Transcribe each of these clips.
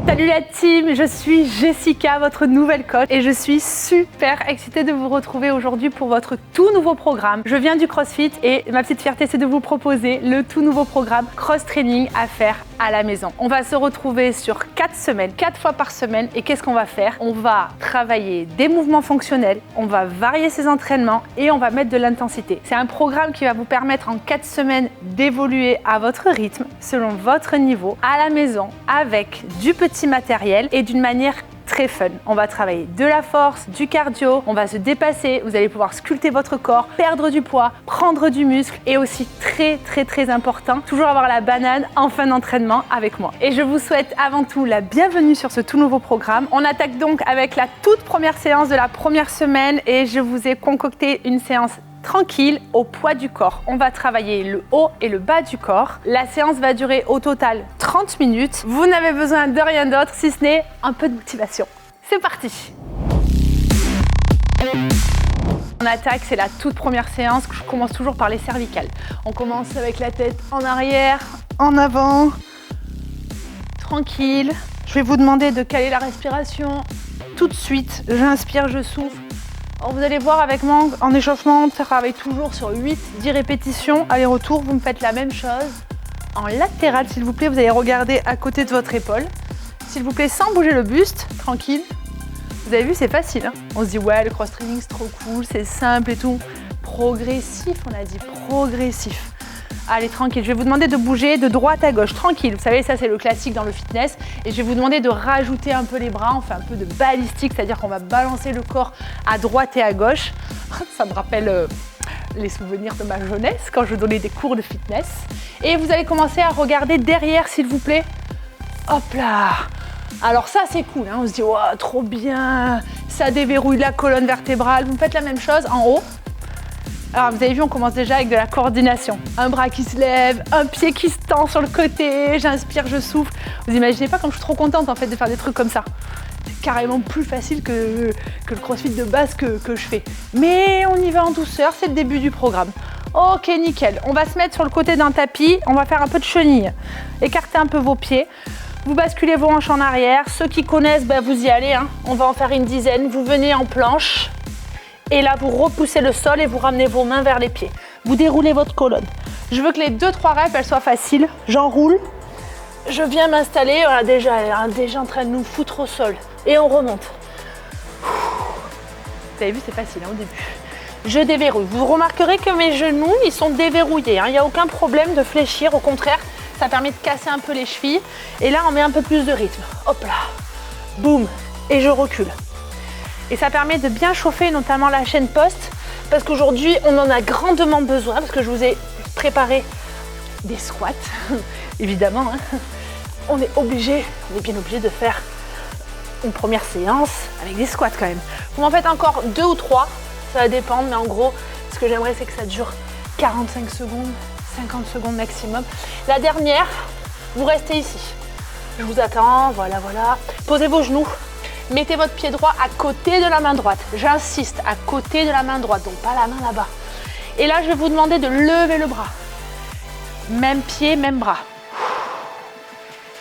Salut la team, je suis Jessica, votre nouvelle coach et je suis super excitée de vous retrouver aujourd'hui pour votre tout nouveau programme. Je viens du CrossFit et ma petite fierté c'est de vous proposer le tout nouveau programme Cross Training à faire à la maison. On va se retrouver sur 4 semaines, 4 fois par semaine et qu'est-ce qu'on va faire? On va travailler des mouvements fonctionnels, on va varier ses entraînements et on va mettre de l'intensité. C'est un programme qui va vous permettre en 4 semaines d'évoluer à votre rythme, selon votre niveau, à la maison, avec du petit matériel et d'une manière très fun. On va travailler de la force, du cardio, on va se dépasser, vous allez pouvoir sculpter votre corps, perdre du poids, prendre du muscle et aussi très important, toujours avoir la banane en fin d'entraînement avec moi. Et je vous souhaite avant tout la bienvenue sur ce tout nouveau programme. On attaque donc avec la toute première séance de la première semaine et je vous ai concocté une séance tranquille au poids du corps. On va travailler le haut et le bas du corps. La séance va durer au total 30 minutes. Vous n'avez besoin de rien d'autre si ce n'est un peu de motivation. C'est parti! On attaque, c'est la toute première séance. Je commence toujours par les cervicales. On commence avec la tête en arrière, en avant, tranquille. Je vais vous demander de caler la respiration tout de suite. J'inspire, je souffle. Alors vous allez voir avec moi en échauffement, on travaille toujours sur 8-10 répétitions. Aller-retour, vous me faites la même chose. En latéral, s'il vous plaît, vous allez regarder à côté de votre épaule. S'il vous plaît, sans bouger le buste, tranquille. Vous avez vu, c'est facile. Hein, on se dit, ouais, le cross-training, c'est trop cool, c'est simple et tout. Progressif, on a dit progressif. Allez, tranquille, je vais vous demander de bouger de droite à gauche, tranquille. Vous savez, ça c'est le classique dans le fitness. Et je vais vous demander de rajouter un peu les bras, on fait un peu de balistique, c'est-à-dire qu'on va balancer le corps à droite et à gauche. Ça me rappelle les souvenirs de ma jeunesse, quand je donnais des cours de fitness. Et vous allez commencer à regarder derrière, s'il vous plaît. Hop là! Alors ça c'est cool, hein, on se dit, oh, trop bien, ça déverrouille la colonne vertébrale. Vous faites la même chose en haut. Alors vous avez vu, on commence déjà avec de la coordination. Un bras qui se lève, un pied qui se tend sur le côté, j'inspire, je souffle. Vous imaginez pas comme je suis trop contente en fait de faire des trucs comme ça. C'est carrément plus facile que le crossfit de base que je fais. Mais on y va en douceur, c'est le début du programme. Ok, nickel. On va se mettre sur le côté d'un tapis, on va faire un peu de chenille. Écartez un peu vos pieds. Vous basculez vos hanches en arrière. Ceux qui connaissent, vous y allez. Hein. On va en faire une dizaine. Vous venez en planche. Et là, vous repoussez le sol et vous ramenez vos mains vers les pieds. Vous déroulez votre colonne. Je veux que les 2-3 reps, elles soient faciles. J'enroule. Je viens m'installer. Voilà, déjà, elle est déjà en train de nous foutre au sol. Et on remonte. Vous avez vu, c'est facile au début. Je déverrouille. Vous remarquerez que mes genoux, ils sont déverrouillés. Il n'y a aucun problème de fléchir. Au contraire, ça permet de casser un peu les chevilles. Et là, on met un peu plus de rythme. Hop là. Boum. Et je recule. Et ça permet de bien chauffer notamment la chaîne poste parce qu'aujourd'hui on en a grandement besoin parce que je vous ai préparé des squats évidemment. Hein. On est bien obligé de faire une première séance avec des squats quand même. Vous m'en faites encore 2 ou 3, ça va dépendre, mais en gros ce que j'aimerais c'est que ça dure 45 secondes, 50 secondes maximum. La dernière, vous restez ici. Je vous attends, voilà. Posez vos genoux. Mettez votre pied droit à côté de la main droite. J'insiste, à côté de la main droite, donc pas la main là-bas. Et là, je vais vous demander de lever le bras. Même pied, même bras.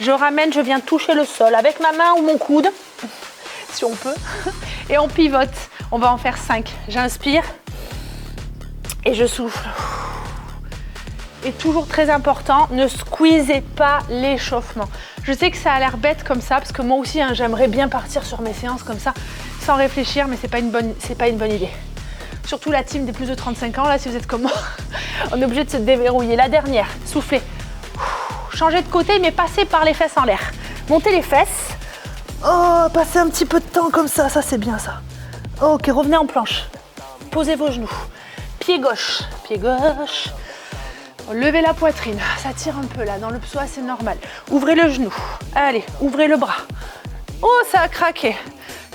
Je ramène, je viens toucher le sol avec ma main ou mon coude, si on peut. Et on pivote. On va en faire 5. J'inspire et je souffle. Et toujours très important, ne squeezez pas l'échauffement. Je sais que ça a l'air bête comme ça, parce que moi aussi, hein, j'aimerais bien partir sur mes séances comme ça, sans réfléchir, mais c'est pas une bonne idée. Surtout la team des plus de 35 ans, là, si vous êtes comme moi, on est obligé de se déverrouiller. La dernière, soufflez. Changez de côté, mais passez par les fesses en l'air. Montez les fesses. Oh, passez un petit peu de temps comme ça c'est bien ça. Ok, revenez en planche. Posez vos genoux. Pied gauche. Levez la poitrine, ça tire un peu là, dans le psoas c'est normal. Ouvrez le genou, allez, ouvrez le bras. Oh, ça a craqué,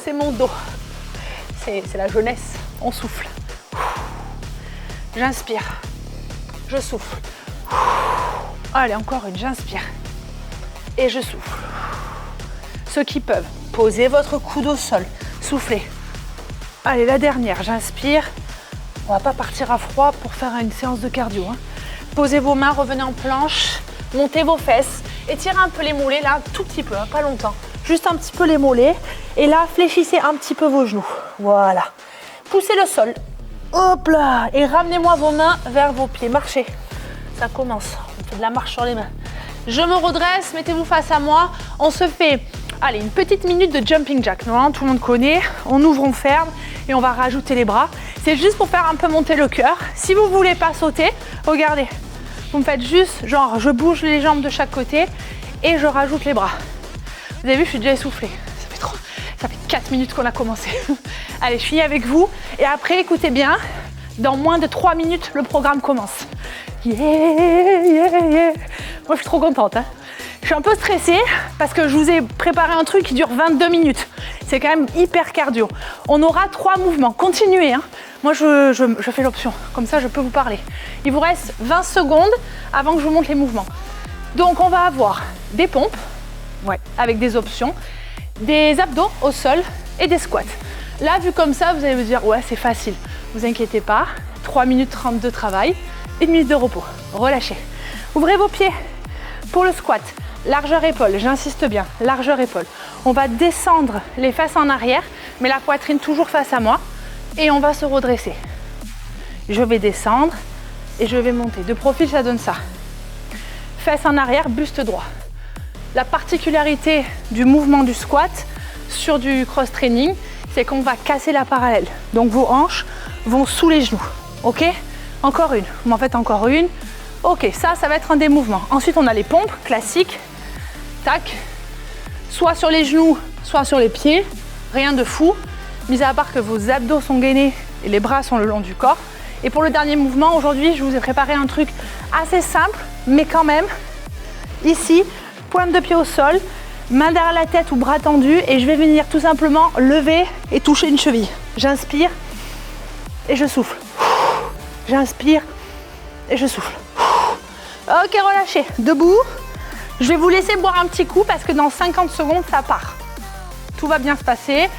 c'est mon dos. C'est la jeunesse, on souffle. J'inspire, je souffle. Allez, encore une, j'inspire et je souffle. Ceux qui peuvent, posez votre coude au sol, soufflez. Allez, la dernière, j'inspire. On va pas partir à froid pour faire une séance de cardio. Hein. Posez vos mains, revenez en planche, montez vos fesses, étirez un peu les mollets là, un tout petit peu, hein, pas longtemps. juste un petit peu les mollets. Et là, fléchissez un petit peu vos genoux. Voilà. Poussez le sol. Hop là. Et ramenez-moi vos mains vers vos pieds. Marchez. Ça commence. On fait de la marche sur les mains. Je me redresse, mettez-vous face à moi. On se fait, allez, une petite minute de jumping jack. Normalement, tout le monde connaît. On ouvre, on ferme et on va rajouter les bras. C'est juste pour faire un peu monter le cœur. Si vous ne voulez pas sauter, regardez. Vous me faites juste, genre, je bouge les jambes de chaque côté et je rajoute les bras. Vous avez vu, je suis déjà essoufflée. Ça fait 4 minutes qu'on a commencé. Allez, je finis avec vous. Et après, écoutez bien, dans moins de 3 minutes, le programme commence. Yeah, yeah, yeah. Moi, je suis trop contente. Hein. Je suis un peu stressée parce que je vous ai préparé un truc qui dure 22 minutes. C'est quand même hyper cardio. On aura 3 mouvements. Continuez. Hein. Moi, je fais l'option. Comme ça, je peux vous parler. Il vous reste 20 secondes avant que je vous montre les mouvements. Donc, on va avoir des pompes, avec des options, des abdos au sol et des squats. Là, vu comme ça, vous allez vous dire, ouais, c'est facile. Vous inquiétez pas. 3 minutes 30 de travail. 1 minute de repos. Relâchez. Ouvrez vos pieds pour le squat. Largeur épaule, j'insiste bien, largeur épaule. On va descendre les fesses en arrière, mais la poitrine toujours face à moi. Et on va se redresser. Je vais descendre et je vais monter. De profil, ça donne ça. Fesses en arrière, buste droit. La particularité du mouvement du squat sur du cross-training, c'est qu'on va casser la parallèle. Donc vos hanches vont sous les genoux. Ok ? Encore une. Vous m'en faites encore une. Ok, ça va être un des mouvements. Ensuite, on a les pompes classiques. Tac. Soit sur les genoux, soit sur les pieds. Rien de fou. Mis à part que vos abdos sont gainés et les bras sont le long du corps. Et pour le dernier mouvement, aujourd'hui, je vous ai préparé un truc assez simple, mais quand même. Ici, pointe de pied au sol, main derrière la tête ou bras tendus. Et je vais venir tout simplement lever et toucher une cheville. J'inspire et je souffle. J'inspire et je souffle. Ok, relâchez. Debout. Je vais vous laisser boire un petit coup parce que dans 50 secondes, ça part. Tout va bien se passer.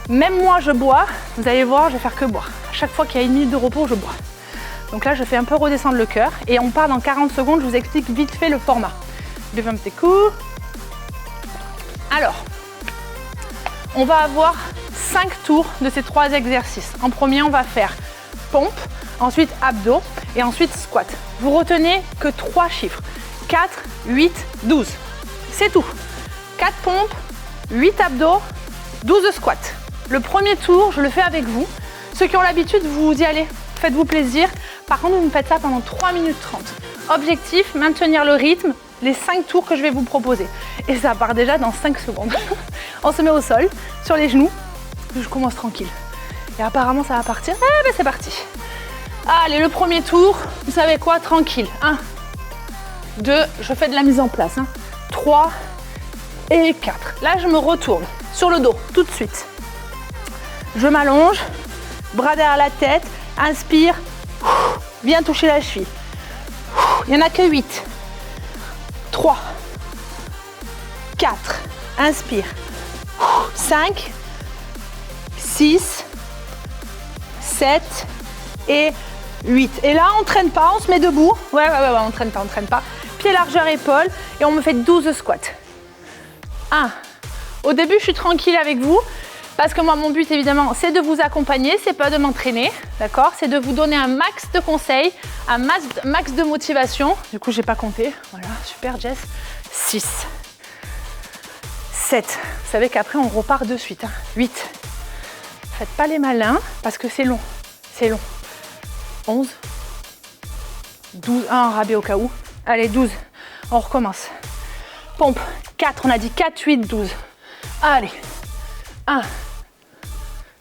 Même moi, je bois. Vous allez voir, je vais faire que boire. À chaque fois qu'il y a 1 minute de repos, je bois. Donc là, je fais un peu redescendre le cœur. Et on part dans 40 secondes. Je vous explique vite fait le format. Buvez un petit coup. Alors, on va avoir 5 tours de ces 3 exercices. En premier, on va faire pompe, ensuite abdos et ensuite squat. Vous retenez que 3 chiffres. 4, 8, 12. C'est tout. 4 pompes, 8 abdos, 12 squats. Le premier tour, je le fais avec vous. Ceux qui ont l'habitude, vous y allez. Faites-vous plaisir. Par contre, vous me faites ça pendant 3 minutes 30. Objectif, maintenir le rythme, les 5 tours que je vais vous proposer. Et ça part déjà dans 5 secondes. On se met au sol, sur les genoux. Je commence tranquille. Et apparemment, ça va partir. Eh ben, c'est parti. Allez, le premier tour, vous savez quoi? Tranquille. 1, 2, je fais de la mise en place. 3 et 4. Là, je me retourne sur le dos, tout de suite. Je m'allonge, bras derrière la tête, inspire, bien toucher la cheville. Il n'y en a que 8. 3, 4, inspire. 5, 6, 7 et 8. Et là, on ne traîne pas, on se met debout. Ouais, on ne traîne pas. Pied largeur épaule et on me fait 12 squats. 1. Au début, je suis tranquille avec vous parce que moi, mon but, évidemment, c'est de vous accompagner, c'est pas de m'entraîner, d'accord? C'est de vous donner un max de conseils, un max de motivation. Du coup, j'ai pas compté. Voilà, super, Jess. 6, 7. Vous savez qu'après, on repart de suite. 8. Faites pas les malins parce que c'est long. C'est long. 11, 12, un rabais au cas où. Allez, 12. On recommence. Pompe. 4, on a dit 4, 8, 12. Allez. 1,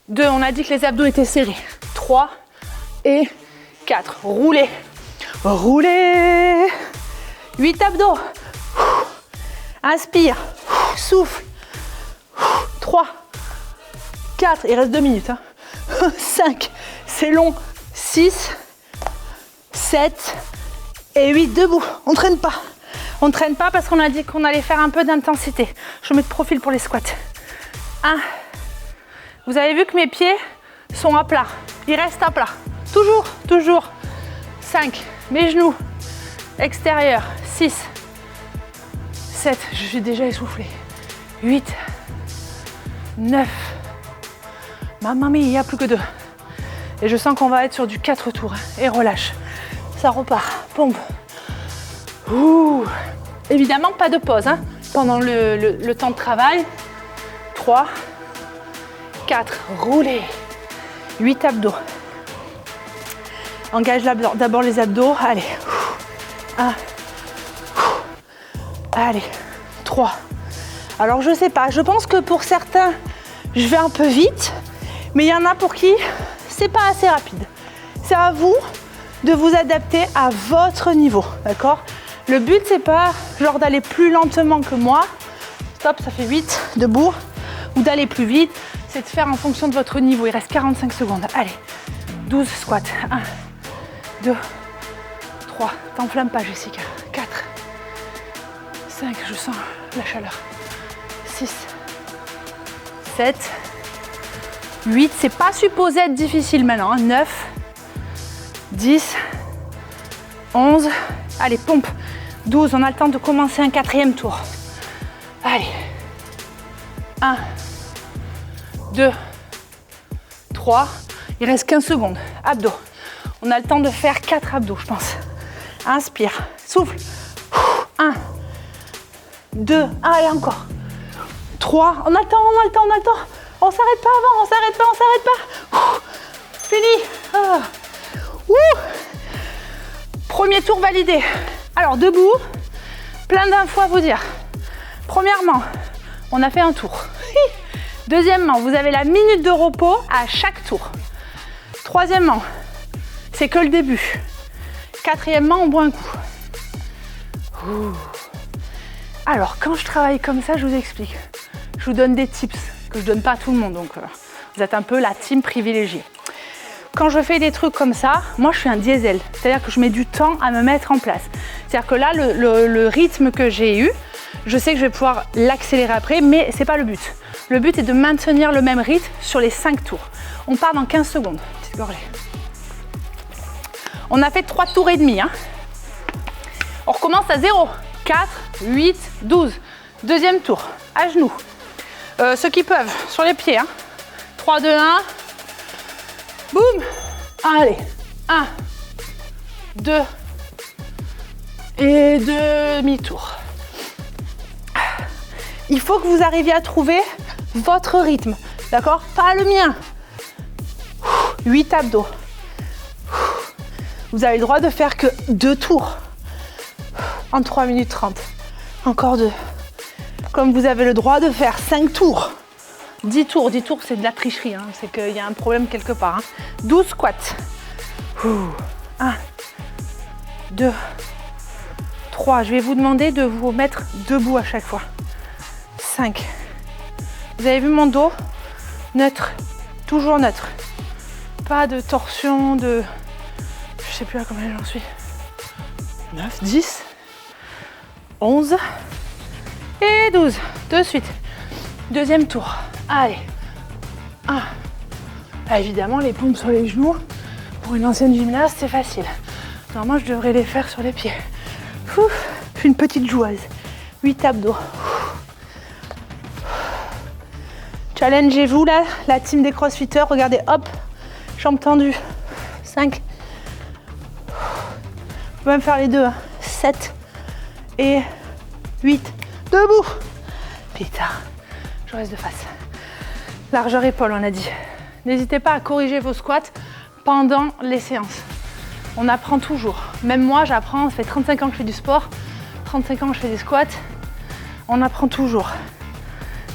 2, on a dit que les abdos étaient serrés. 3 et 4. Roulez. Roulez. 8 abdos. Inspire. Souffle. 3, 4. Il reste 2 minutes. 5. C'est long. 6, 7 et 8. Debout. On ne traîne pas. On ne traîne pas parce qu'on a dit qu'on allait faire un peu d'intensité. Je mets de profil pour les squats. 1. Vous avez vu que mes pieds sont à plat. Ils restent à plat. Toujours, toujours. 5. Mes genoux extérieurs. 6. 7. Je suis déjà essoufflée. 8, 9. Mamma mia, il n'y a plus que 2. Et je sens qu'on va être sur du 4 tours. Et relâche. Ça repart. Pompe. Ouh. Évidemment, pas de pause hein, pendant le temps de travail. 3, 4. Roulez. 8 abdos. Engage d'abord les abdos. Allez. 1. Allez. 3. Alors, je sais pas. Je pense que pour certains, je vais un peu vite. Mais il y en a pour qui c'est pas assez rapide. C'est à vous de vous adapter à votre niveau, d'accord? Le but, c'est pas genre d'aller plus lentement que moi. Stop, ça fait 8, debout. Ou d'aller plus vite. C'est de faire en fonction de votre niveau. Il reste 45 secondes. Allez, 12 squats. 1, 2, 3. T'enflamme pas, Jessica. 4, 5, je sens la chaleur. 6, 7, 8, c'est pas supposé être difficile maintenant. 9, 10, 11, allez, pompe. 12, on a le temps de commencer un 4e tour. Allez. 1, 2, 3, il reste 15 secondes. Abdos. On a le temps de faire 4 abdos, je pense. Inspire, souffle. 1, 2, allez encore. 3, on a le temps, on a le temps, on a le temps. On s'arrête pas avant, on s'arrête pas, on s'arrête pas. Fini. Ah. Premier tour validé. Alors debout, plein d'infos à vous dire. Premièrement, on a fait un tour. Deuxièmement, vous avez la minute de repos à chaque tour. Troisièmement, c'est que le début. Quatrièmement, on boit un coup. Alors, quand je travaille comme ça, je vous explique. Je vous donne des tips que je donne pas à tout le monde, donc vous êtes un peu la team privilégiée. Quand je fais des trucs comme ça, moi je suis un diesel, c'est-à-dire que je mets du temps à me mettre en place. C'est-à-dire que là, le rythme que j'ai eu, je sais que je vais pouvoir l'accélérer après, mais c'est pas le but. Le but est de maintenir le même rythme sur les 5 tours. On part dans 15 secondes, petite gorgée. On a fait 3 tours et demi. Hein. On recommence à 0, 4, 8, 12. Deuxième tour, à genoux. Ceux qui peuvent, sur les pieds. Hein. 3, 2, 1. Boum. Allez. 1, 2 et demi-tour. Il faut que vous arriviez à trouver votre rythme. D'accord? Pas le mien. 8 abdos. Vous avez le droit de faire que 2 tours. En 3 minutes 30. Encore 2. Comme vous avez le droit de faire 5 tours. 10 tours, c'est de la tricherie, hein. C'est qu'il y a un problème quelque part. Hein. 12 squats. 1, 2, 3. Je vais vous demander de vous mettre debout à chaque fois. 5. Vous avez vu mon dos? Neutre. Toujours neutre. Pas de torsion, de... Je sais plus à combien j'en suis. 9, 10, 11 et 12. De suite. Deuxième tour. Allez. 1. Ah, évidemment, les pompes sur les genoux, pour une ancienne gymnaste, c'est facile. Normalement, je devrais les faire sur les pieds. Ouf, je suis une petite joueuse. 8 abdos. Challengez-vous là, la team des crossfitters. Regardez, hop, jambes tendues. 5. Vous pouvez même faire les deux. 7 et 8. Debout. Putain, je reste de face. Largeur épaule, on a dit. N'hésitez pas à corriger vos squats pendant les séances. On apprend toujours. Même moi, j'apprends. Ça fait 35 ans que je fais du sport. 35 ans que je fais des squats. On apprend toujours.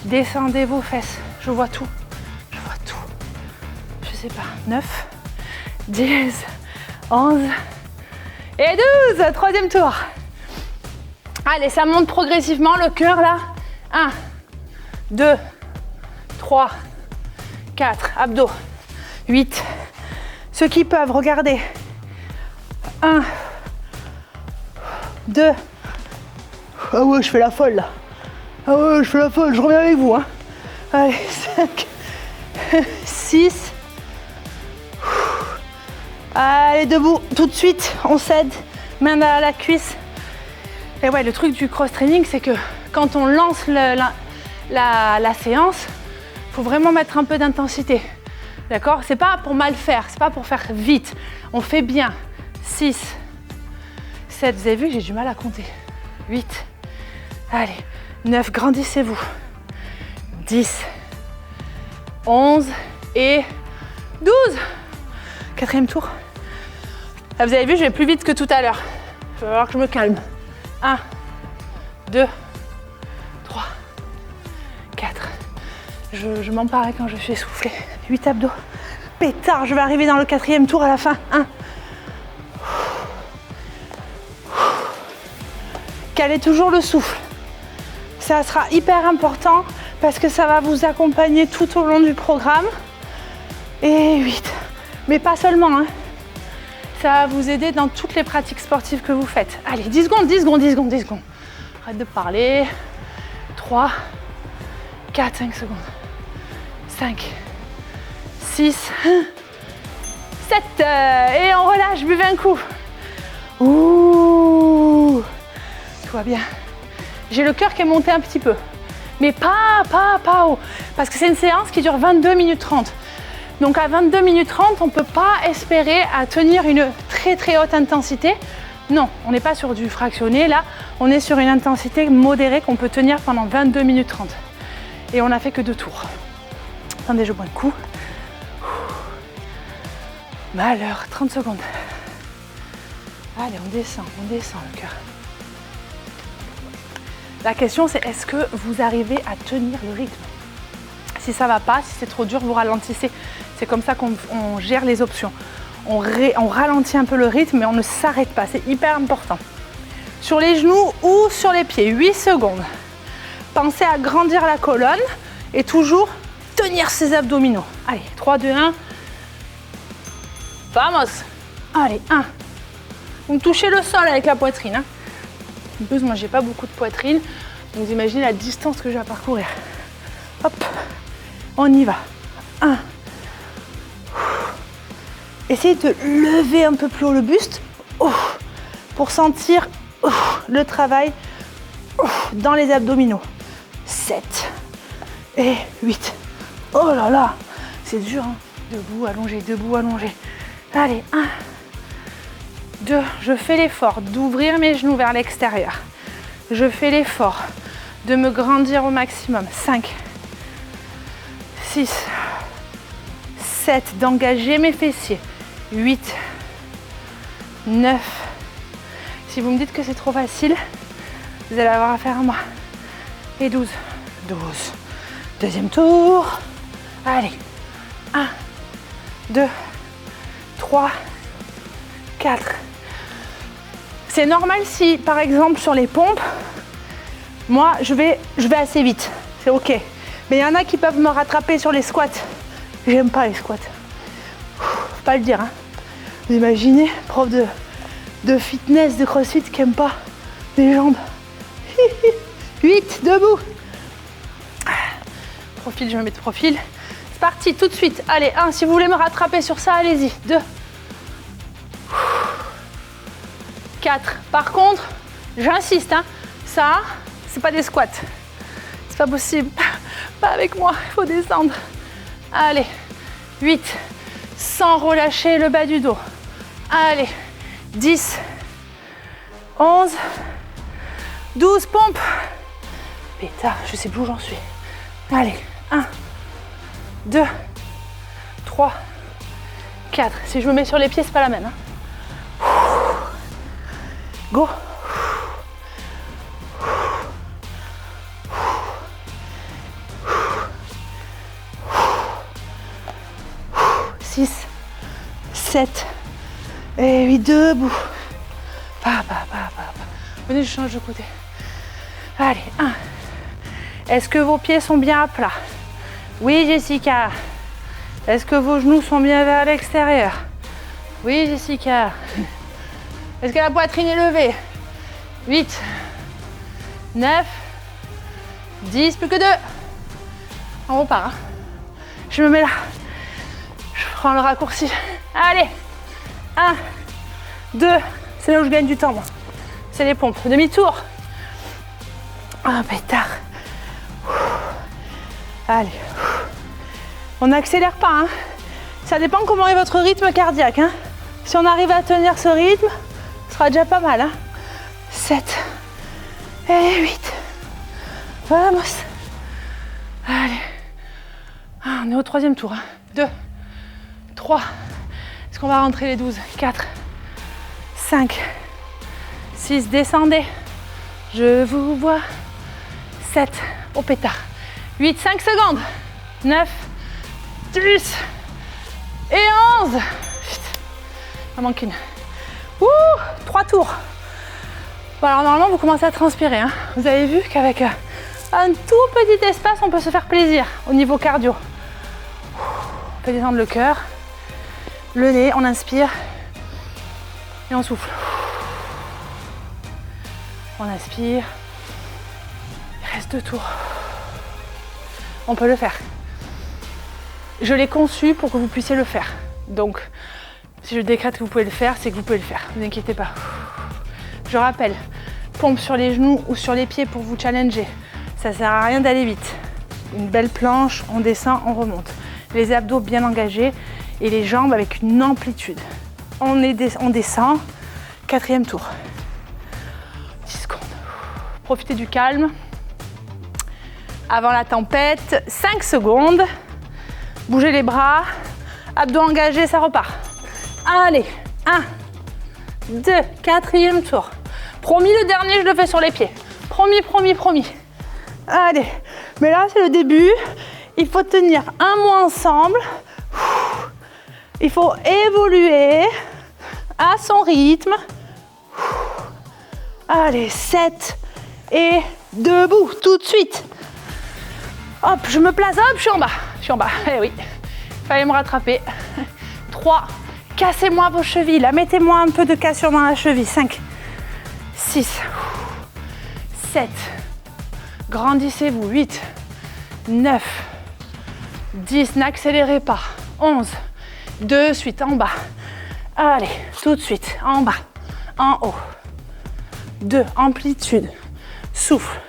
Descendez vos fesses. Je vois tout. Je vois tout. Je sais pas. 9, 10, 11 et 12. Troisième tour. Allez, ça monte progressivement. Le cœur là. 1, 2, 3, 4. Abdos. 8. Ceux qui peuvent, regardez. 1, 2. Ah ouais, je fais la folle là. Ah ouais, je fais la folle, je reviens avec vous. Hein. Allez, 5, 6. Allez, debout, tout de suite, on cède. Main à la cuisse. Et ouais, le truc du cross-training, c'est que quand on lance la la séance, il faut vraiment mettre un peu d'intensité. D'accord? C'est pas pour mal faire, c'est pas pour faire vite. On fait bien. 6, 7, vous avez vu, j'ai du mal à compter. 8, allez, 9, grandissez-vous. 10, 11 et 12. Quatrième tour. Là, vous avez vu, je vais plus vite que tout à l'heure. Il va falloir que je me calme. 1, 2, 3, 4. Je m'en parais quand je suis essoufflée. 8 abdos. Pétard, je vais arriver dans le quatrième tour à la fin. 1. Calez toujours le souffle. Ça sera hyper important parce que ça va vous accompagner tout au long du programme. Et 8. Mais pas seulement, hein. Ça va vous aider dans toutes les pratiques sportives que vous faites. Allez, 10 secondes, 10 secondes, 10 secondes, 10 secondes. Arrête de parler. 3, 4, 5 secondes. 5, 6, 7. Et on relâche, buvez un coup. Ouh. Tout va bien. J'ai le cœur qui est monté un petit peu. Mais pas haut. Parce que c'est une séance qui dure 22 minutes 30. Donc à 22 minutes 30, on ne peut pas espérer à tenir une très très haute intensité. Non, on n'est pas sur du fractionné. Là, on est sur une intensité modérée qu'on peut tenir pendant 22 minutes 30. Et on n'a fait que 2 tours. Attendez, je bois un coup. Malheur, 30 secondes. Allez, on descend le cœur. La question, c'est est-ce que vous arrivez à tenir le rythme? Si ça ne va pas, si c'est trop dur, vous ralentissez. C'est comme ça qu'on gère les options. On ralentit un peu le rythme, mais on ne s'arrête pas. C'est hyper important. Sur les genoux ou sur les pieds, 8 secondes. Pensez à grandir la colonne et toujours tenir ses abdominaux. Allez, 3, 2, 1. Vamos. Allez, 1. Donc touchez le sol avec la poitrine. Hein. En plus, moi, j'ai pas beaucoup de poitrine. Donc, vous imaginez la distance que j'ai à parcourir. Hop, on y va. 1. Essayez de lever un peu plus haut le buste pour sentir le travail dans les abdominaux. 7 et 8. Oh là là, c'est dur. Hein. Debout, allongé, debout, allongé. Allez, 1, 2. Je fais l'effort d'ouvrir mes genoux vers l'extérieur. Je fais l'effort de me grandir au maximum. 5, 6, 7, d'engager mes fessiers. 8, 9. Si vous me dites que c'est trop facile, vous allez avoir affaire à moi. Et 12. 12. Deuxième tour. Allez. 1, 2, 3, 4. C'est normal si, par exemple, sur les pompes, moi, je vais assez vite. C'est OK. Mais il y en a qui peuvent me rattraper sur les squats. J'aime pas les squats. Faut pas le dire, hein. Vous imaginez, prof de fitness, de crossfit qui aime pas les jambes. 8, debout. Profil, je me mets de profil. C'est parti, tout de suite. Allez, 1, si vous voulez me rattraper sur ça, allez-y. 2. 4. Par contre, j'insiste, hein, ça, c'est pas des squats. C'est pas possible. Pas avec moi, il faut descendre. Allez, 8. Sans relâcher le bas du dos. Allez, 10, 11, 12, pompe. Pétard, je sais plus où j'en suis. Allez, 1, 2, 3, 4. Si je me mets sur les pieds, c'est pas la même. Hein. Go. 6, 7 et 8, debout. Venez, je change de côté. Allez, 1. Est-ce que vos pieds sont bien à plat? Oui, Jessica. Est-ce que vos genoux sont bien vers l'extérieur? Oui, Jessica. Est-ce que la poitrine est levée? 8, 9, 10, plus que 2. On repart. Hein. Je me mets là. Je prends le raccourci. Allez. 1, 2. C'est là où je gagne du temps, moi. C'est les pompes. Demi-tour. Ah, pétard. Allez. On n'accélère pas, hein. Ça dépend comment est votre rythme cardiaque, hein. Si on arrive à tenir ce rythme, ce sera déjà pas mal, hein. 7 et 8. Vamos. Allez. On est au 3e tour. 2, 3. Est-ce qu'on va rentrer les 12? 4, 5, 6. Descendez. Je vous vois. 7. Au pétard. 8, 5 secondes. 9, 10 et 11. Il en manque une. 3 tours. Bon, alors normalement, vous commencez à transpirer, hein. Vous avez vu qu'avec un tout petit espace, on peut se faire plaisir au niveau cardio. On peut descendre le cœur, le nez, on inspire et on souffle. On inspire. Il reste 2 tours. On peut le faire. Je l'ai conçu pour que vous puissiez le faire. Donc, si je décrète que vous pouvez le faire, c'est que vous pouvez le faire. Ne vous inquiétez pas. Je rappelle, pompe sur les genoux ou sur les pieds pour vous challenger. Ça ne sert à rien d'aller vite. Une belle planche, on descend, on remonte. Les abdos bien engagés et les jambes avec une amplitude. On descend. 4e tour. 10 secondes. Profitez du calme. Avant la tempête, 5 secondes. Bougez les bras. Abdos engagés, ça repart. Allez, 1, 2, 4e tour. Promis, le dernier, je le fais sur les pieds. Promis, promis, promis. Allez, mais là, c'est le début. Il faut tenir un mois ensemble. Il faut évoluer à son rythme. Allez, 7 et debout, tout de suite. Hop, je me place, hop, je suis en bas. Je suis en bas, eh oui. Fallait me rattraper. 3, cassez-moi vos chevilles. Là, mettez-moi un peu de cassure dans la cheville. 5, 6, 7. Grandissez-vous. 8, 9, 10. N'accélérez pas. 11. De suite, en bas. Allez, tout de suite, en bas, en haut. 2, amplitude. Souffle.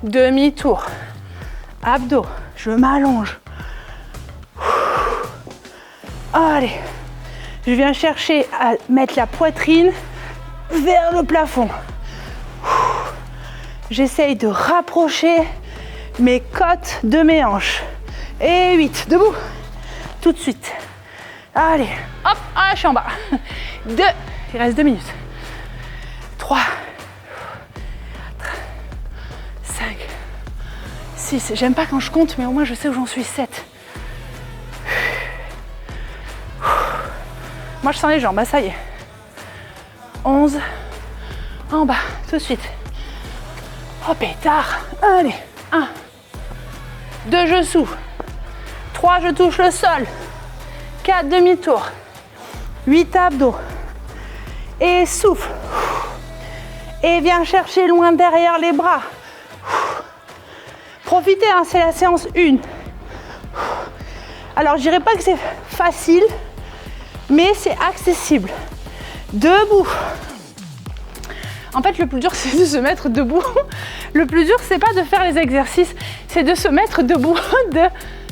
Demi-tour. Abdos. Je m'allonge. Allez. Je viens chercher à mettre la poitrine vers le plafond. J'essaye de rapprocher mes côtes de mes hanches. Et 8, debout. Tout de suite. Allez, hop, je suis en bas. 2, il reste 2 minutes. 3, 4, 5, 6. J'aime pas quand je compte, mais au moins je sais où j'en suis. 7. Moi je sens les jambes, ça y est. 11. En bas, tout de suite. Oh pétard. Allez, 1. 2, je souffle. 3, je touche le sol. 4, demi-tour. 8, abdos. Et souffle. Et viens chercher loin derrière les bras. Profitez, hein, c'est la séance 1. Alors je dirais pas que c'est facile, mais c'est accessible. Debout. En fait, le plus dur, c'est de se mettre debout. Le plus dur, c'est pas de faire les exercices, c'est de se mettre debout.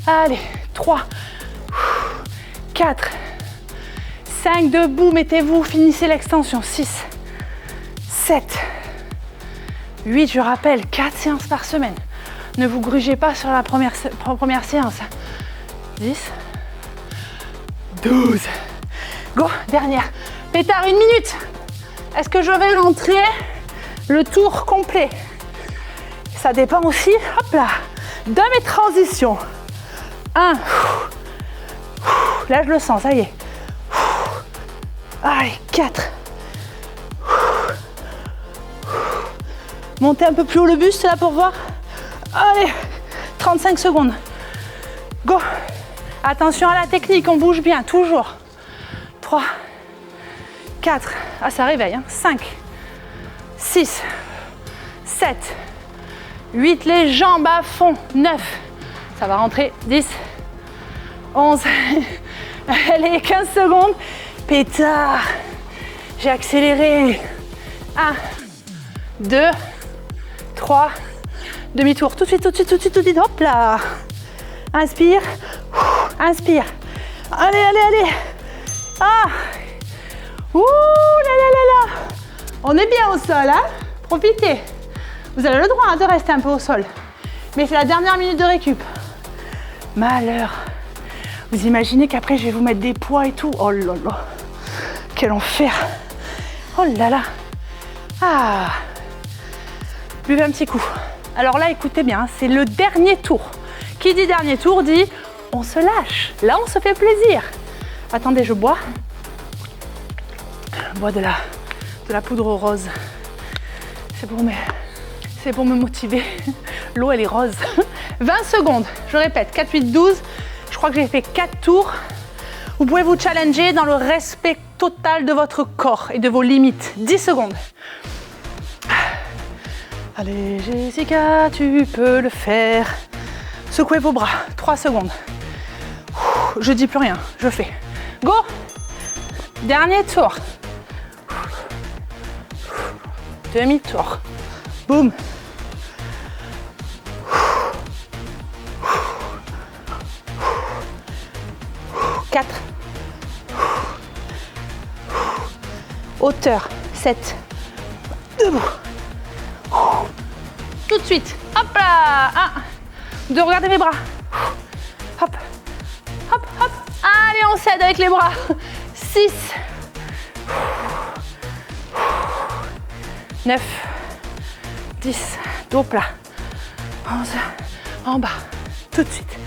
Allez, 3, 4, 5, debout, mettez-vous, finissez l'extension. 6, 7, 8, je rappelle, 4 séances par semaine. Ne vous grugez pas sur la première séance. 10, 12. Go, dernière. Pétard, 1 minute. Est-ce que je vais rentrer le tour complet? Ça dépend aussi, hop là, de mes transitions. 1. Là, je le sens, ça y est. Allez, 4. Montez un peu plus haut le buste là pour voir. Allez, 35 secondes. Go. Attention à la technique, on bouge bien, toujours. 3, 4, ça réveille, hein. 5, 6, 7, 8, les jambes à fond. 9, ça va rentrer. 10, 11, allez, 15 secondes. Pétard, j'ai accéléré. 1, 2, 3, demi-tour. Tout de suite, hop là. Inspire. Inspire. Allez, allez, allez. Ah. Ouh là là là là. On est bien au sol, hein. Profitez. Vous avez le droit hein, de rester un peu au sol. Mais c'est la dernière minute de récup. Malheur. Vous imaginez qu'après, je vais vous mettre des poids et tout. Oh là là. Quel enfer. Oh là là. Ah. Buvez un petit coup. Alors là, écoutez bien, c'est le dernier tour. Qui dit dernier tour dit on se lâche. Là, on se fait plaisir. Attendez, je bois. Je bois de la poudre rose. C'est pour me motiver. L'eau, elle est rose. 20 secondes. Je répète, 4, 8, 12. Je crois que j'ai fait 4 tours. Vous pouvez vous challenger dans le respect total de votre corps et de vos limites. 10 secondes. Allez, Jessica, tu peux le faire. Secouez vos bras. 3 secondes. Je dis plus rien, je fais. Go! Dernier tour. Demi-tour. Boum. 4. Hauteur. 7. Debout. Tout de suite. Hop là. 1. 2. Regardez mes bras. Hop. Hop, hop. Allez, on s'aide avec les bras. 6. 9. 10. Dos plat. 11. En bas. Tout de suite.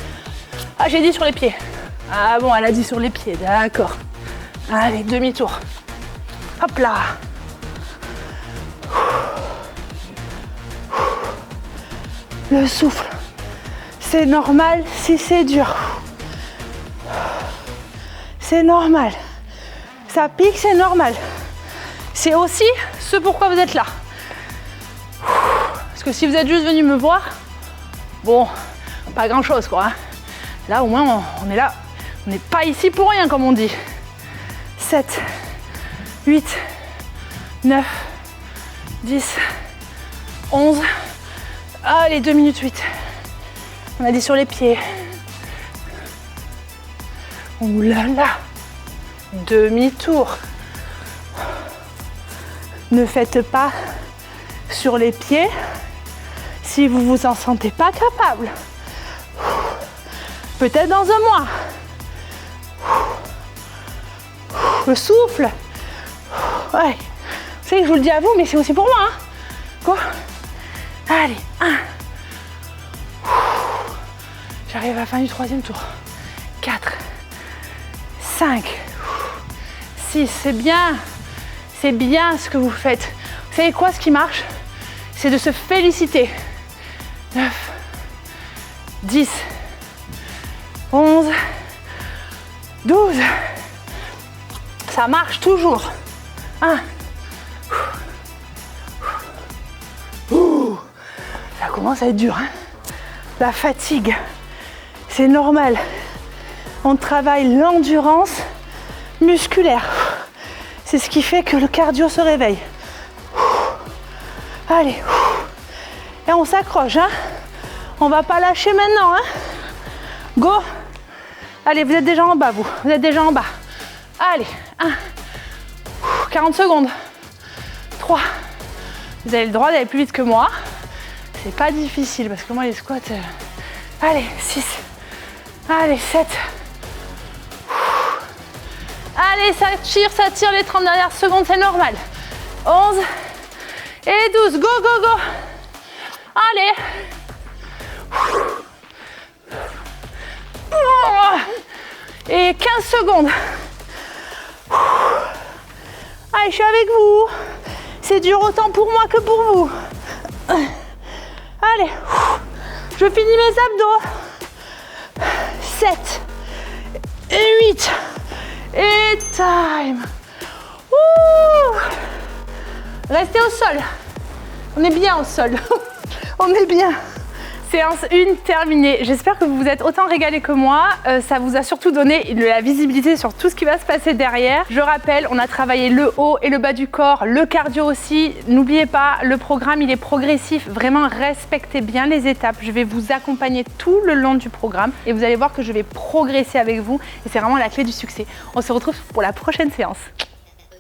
Ah, j'ai dit sur les pieds. Ah bon, elle a dit sur les pieds. D'accord. Allez, demi-tour. Hop là. Le souffle. C'est normal si c'est dur. C'est normal. Ça pique, c'est normal. C'est aussi ce pourquoi vous êtes là. Parce que si vous êtes juste venu me voir, bon, pas grand chose quoi. Hein. Là au moins on est là. On n'est pas ici pour rien comme on dit. 7, 8, 9, 10, 11. Allez, 2 minutes 8. On a dit sur les pieds. Ouh là là. Demi-tour. Ne faites pas sur les pieds si vous vous en sentez pas capable. Peut-être dans un mois. Le souffle. Ouais. Vous savez que je vous le dis à vous, mais c'est aussi pour moi. Hein. Go. Allez, 1. J'arrive à la fin du 3e tour. 4. 5. 6. C'est bien. C'est bien ce que vous faites. Vous savez quoi, ce qui marche? C'est de se féliciter. 9. 10. 11. 12. Ça marche toujours. 1. Ça commence à être dur. Hein. La fatigue, c'est normal. On travaille l'endurance musculaire. C'est ce qui fait que le cardio se réveille. Allez. Et on s'accroche. Hein. On va pas lâcher maintenant. Hein. Go. Allez, vous êtes déjà en bas, vous. Vous êtes déjà en bas. Allez. 1. 40 secondes. 3. Vous avez le droit d'aller plus vite que moi. C'est pas difficile parce que moi les squats. Allez, 6. Allez, 7. Allez, ça tire les 30 dernières secondes, c'est normal. 11 et 12. Go, go, go. Allez. Et 15 secondes. Allez, je suis avec vous. C'est dur autant pour moi que pour vous. Allez, je finis mes abdos. 7 et 8 et time. Ouh. Restez au sol. On est bien au sol. On est bien. Séance 1 terminée. J'espère que vous vous êtes autant régalé que moi. Ça vous a surtout donné de la visibilité sur tout ce qui va se passer derrière. Je rappelle, on a travaillé le haut et le bas du corps, le cardio aussi. N'oubliez pas, le programme, il est progressif. Vraiment, respectez bien les étapes. Je vais vous accompagner tout le long du programme et vous allez voir que je vais progresser avec vous. Et c'est vraiment la clé du succès. On se retrouve pour la prochaine séance.